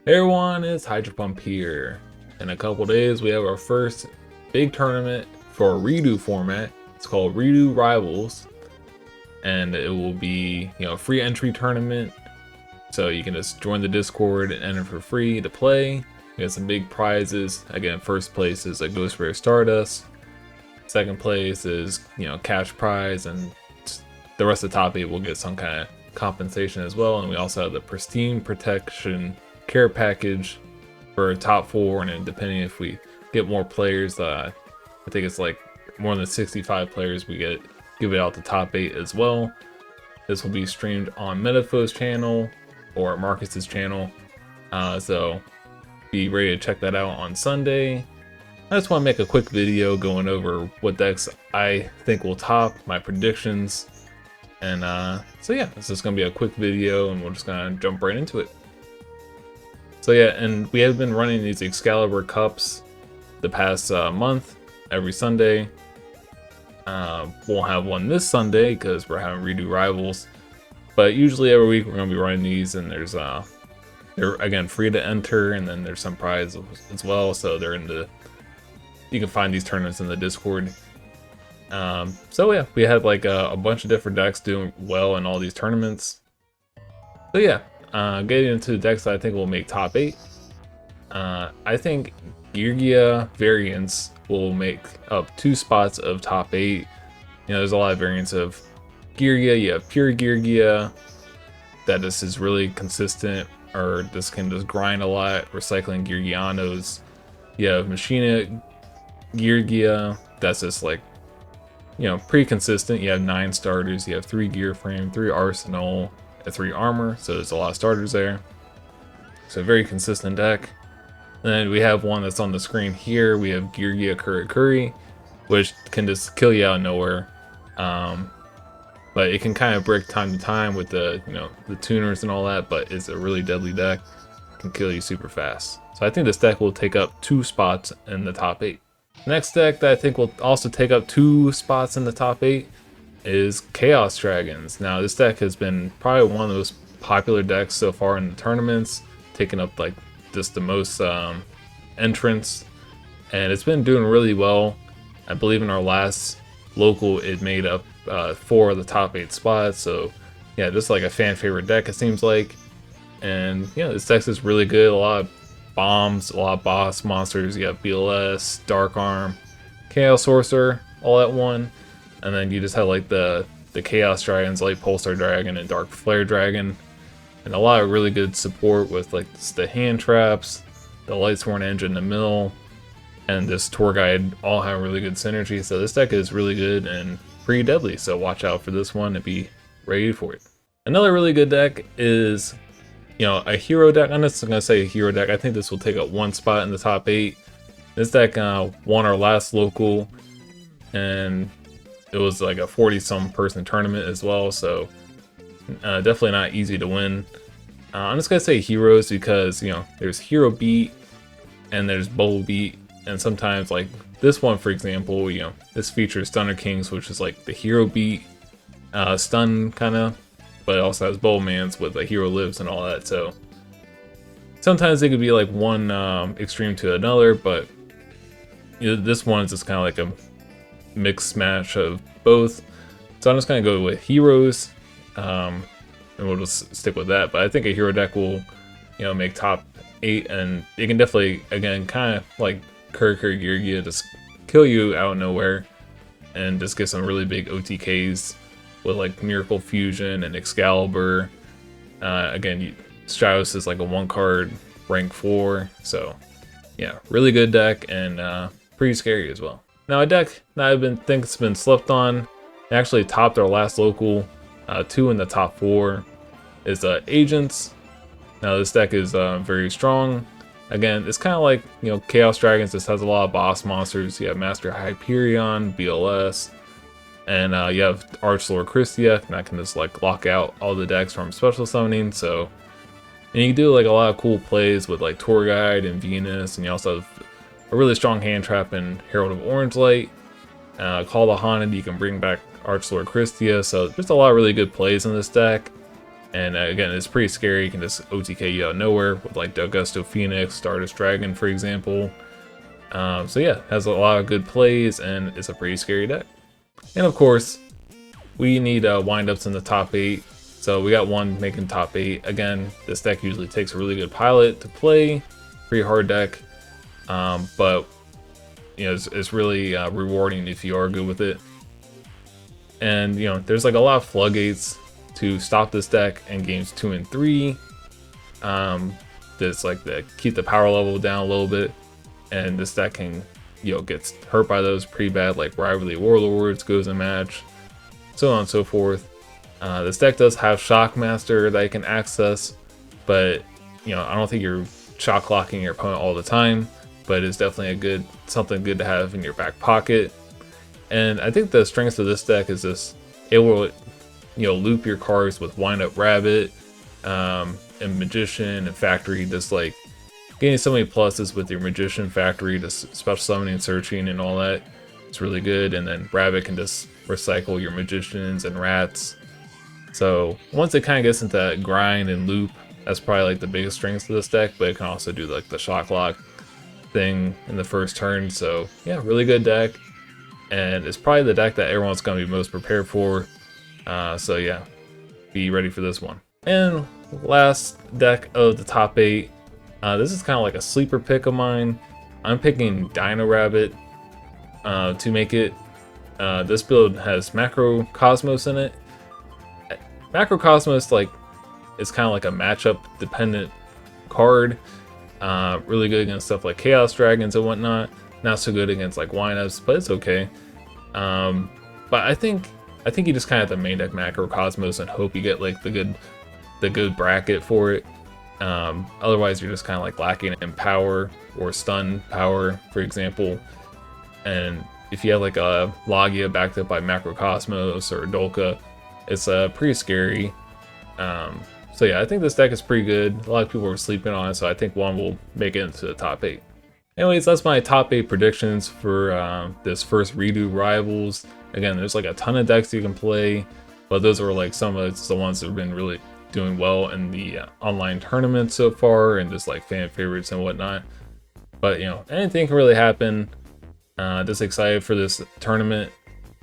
Hey everyone, it's Hydro Pump here. In a couple days, we have our first big tournament for a REDU format. It's called REDU Rivals, and it will be, a free entry tournament. So you can just join the Discord and enter for free to play. We got some big prizes. Again, first place is a Ghost Rare Stardust. Second place is, cash prize, and the rest of the top 8 will get some kind of compensation as well. And we also have the Pristine Protection care package for top 4, and then depending if we get more players, I think it's like more than 65 players, we give it out the top 8 as well. This will be streamed on Metafo's channel or Marcus's channel, so be ready to check that out on Sunday. I just want to make a quick video going over what decks I think will top, my predictions, and so yeah, this is going to be a quick video and we're just going to jump right into it. So yeah, and we have been running these Excalibur Cups the past month, every Sunday. We'll have one this Sunday because we're having REDU Rivals. But usually every week we're going to be running these, and there's they're again free to enter, and then there's some prize as well. So you can find these tournaments in the Discord. So yeah, we had like a bunch of different decks doing well in all these tournaments. So yeah. Getting into the decks that I think will make top 8. I think Geargia variants will make up 2 spots of top 8. There's a lot of variants of Geargia. You have pure Geargia that this is really consistent, or this can just grind a lot, recycling Geargianos. You have Machina Geargia that's just like, pretty consistent. You have 9 starters, you have 3 gear frame, 3 arsenal, 3 armor, so there's a lot of starters there. So very consistent deck. And then we have one that's on the screen here. We have Geargia Curry, which can just kill you out of nowhere. But it can kind of break time to time with the the tuners and all that, but it's a really deadly deck. It can kill you super fast. So I think this deck will take up 2 spots in the top 8. Next deck that I think will also take up 2 spots in the top 8 is Chaos Dragons. Now this deck has been probably one of the most popular decks so far in the tournaments, taking up like just the most entrants, and it's been doing really well. I believe in our last local it made up 4 of the top 8 spots, so yeah, just like a fan favorite deck it seems like. And this deck is really good. A lot of bombs, a lot of boss monsters. You have BLS, Dark Arm, Chaos Sorcerer all at one. And then you just have like the Chaos Dragons, Light Pulsar Dragon and Dark Flare Dragon. And a lot of really good support with like the hand traps, the Lightsworn Engine, the mill, and this Tour Guide all have really good synergy. So this deck is really good and pretty deadly. So watch out for this one and be ready for it. Another really good deck is, a hero deck. I'm just going to say a hero deck. I think this will take up 1 spot in the top 8. This deck won our last local, and it was like a 40-some person tournament as well, so definitely not easy to win. I'm just gonna say heroes because there's hero beat and there's bubble beat, and sometimes like this one for example, this features Stunner Kings, which is like the hero beat stun kind of, but it also has bubble mans with a hero lives and all that. So sometimes it could be like one extreme to another, but this one is just kind of like a mixed match of both. So I'm just gonna go with heroes, and we'll just stick with that. But I think a hero deck will make top 8, and it can definitely, again, kind of like Curry Geargia, just kill you out of nowhere and just get some really big OTKs with like Miracle Fusion and Excalibur. Again, Stratos is like a 1-card rank 4, so yeah, really good deck and pretty scary as well. Now a deck that I think it's been slept on, it actually topped our last local, 2 in the top 4, is Agents. Now this deck is very strong. Again, it's kind of like, Chaos Dragons. This has a lot of boss monsters. You have Master Hyperion, BLS, and you have Archlord Christia, and that can just like lock out all the decks from special summoning. So, and you can do like a lot of cool plays with like Tour Guide and Venus, and you also have a really strong hand trap in Herald of Orange Light. Call the Haunted, you can bring back Archlord Christia, so just a lot of really good plays in this deck. And again, it's pretty scary. You can just OTK you out of nowhere with like the Augusto Phoenix, Stardust Dragon, for example. So yeah, has a lot of good plays, and it's a pretty scary deck. And of course, we need windups in the top 8. So we got one making top 8. Again, this deck usually takes a really good pilot to play. Pretty hard deck, but you know, it's really rewarding if you are good with it. And you know, there's like a lot of floodgates to stop this deck in games 2 and 3. There's like keep the power level down a little bit, and this deck can, you know, gets hurt by those pretty bad, like Rivalry Warlords goes in match, so on and so forth. This deck does have Shockmaster that you can access, but you know, I don't think you're shock locking your opponent all the time, but it's definitely something good to have in your back pocket. And I think the strength of this deck is just it will, you know, loop your cards with Wind Up Rabbit, and Magician and Factory, just like getting so many pluses with your Magician, Factory, just special summoning, searching, and all that. It's really good. And then Rabbit can just recycle your Magicians and Rats. So once it kind of gets into that grind and loop, that's probably like the biggest strengths of this deck, but it can also do like the shock lock thing in the first turn. So yeah, really good deck, and it's probably the deck that everyone's going to be most prepared for. So yeah, be ready for this one. And last deck of the top 8, this is kind of like a sleeper pick of mine. I'm picking Dino Rabbit to make it. This build has Macro Cosmos in it. Macro Cosmos, like, is kind of like a matchup dependent card. Really good against stuff like Chaos Dragons and whatnot. Not so good against like windups, but it's okay. But I think you just kind of have to main deck Macro Cosmos and hope you get like the good bracket for it. Otherwise, you're just kind of like lacking in power or stun power, for example. And if you have like a Logia backed up by Macro Cosmos or Dolka, it's pretty scary. So yeah, I think this deck is pretty good. A lot of people are sleeping on it, so I think one will make it into the top 8. Anyways, that's my top 8 predictions for this first Redo Rivals. Again, there's like a ton of decks you can play, but those are like some of the ones that have been really doing well in the online tournament so far, and just like fan favorites and whatnot. But you know, anything can really happen. Just excited for this tournament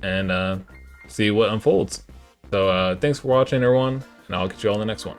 and see what unfolds. So thanks for watching, everyone, and I'll catch you all in the next one.